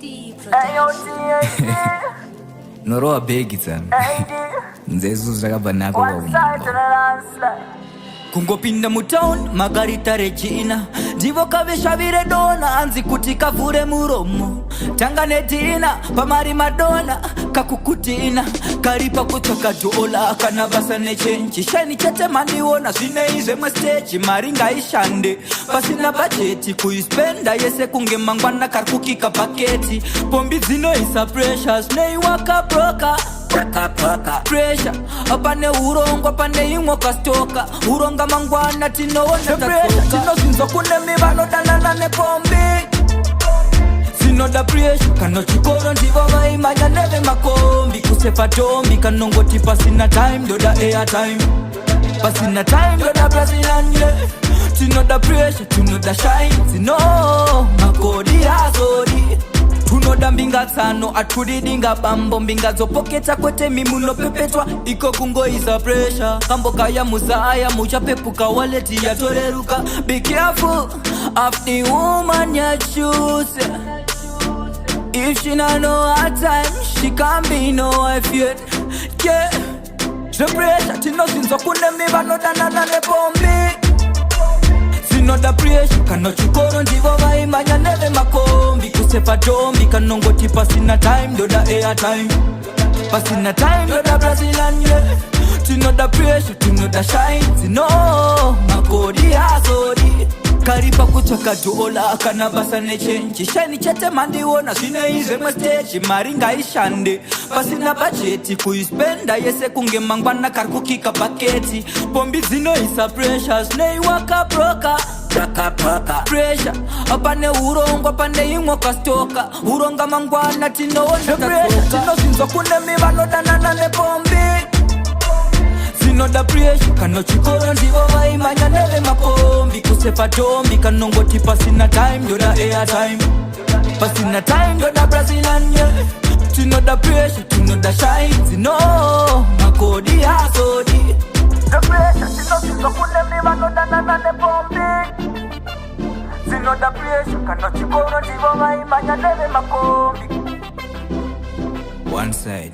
TD Production. Noroa begi sana. Nzezu zakaba nako kwa kungopinda mutown magari tarejina ndivo kaveshavire dona anzi kuti kavhure muromo tangane dina pamari madona kakukutina karipa kutsvaka dola kana basa nechenji shaini chete mandiona zvine izvemwe stage mari ngaishande pasina bajeti kuispenda yese kunge mangwana kari kukika paketi pombi dzinoisa pressures neiwaka broka pressure apane urongo pane imwe kastoka uronga mangwana tinoona pressure tinozinzwa kune mivano danana nepombi zinoda pressure kana chikoro ndivo vaimanya neve makombi kusefa tombi kanongoti pasina time doda airtime pasina time doda brasilanye tinoda pressure tinoda shine zino makodi azodi tunoda mbinga tsano atudidinga bambo mbinga zopoketa kwete mimuno pepetwa iko kungoisa pressure kamboka ya muzaya muchapepuka waleti ya toreruka be careful of the woman you choose if she not know her time she can't be no wife yet yeah the pressure tinozinzwa kune mivano danana nepombi zinoda pressure kana chikoro ndivo vaimanya neve makombi kusefa tombi kanongoti pasina time doda airtime pasina time doda brasilanye tinoda pressure tinoda shine zino makodi azodi karipa kutsvaka dola kana basa nechenji shaini chete mandiona zvine izvemwe stage mari ngaishande pasina bajeti kuispenda yese kunge mangwana kari kukika paketi pombi dzinoisa pressures neiwaka broka pressure apane urongo pane imwe kastoka uronga mangwana tinoona tinozinzwa kune mivano danana nepombi zinoda pressure kana chikoro ndivo vaimanya neve makombi kusefa tombi kanongoti pasina time doda airtime pasina time doda brasilanye tinoda pressure tinoda shine zino makodi azodi the pressure tinozinzwa kune mivano danana nepombi zinoda pressure kana chikoro ndivo vaimanya neve makombi one side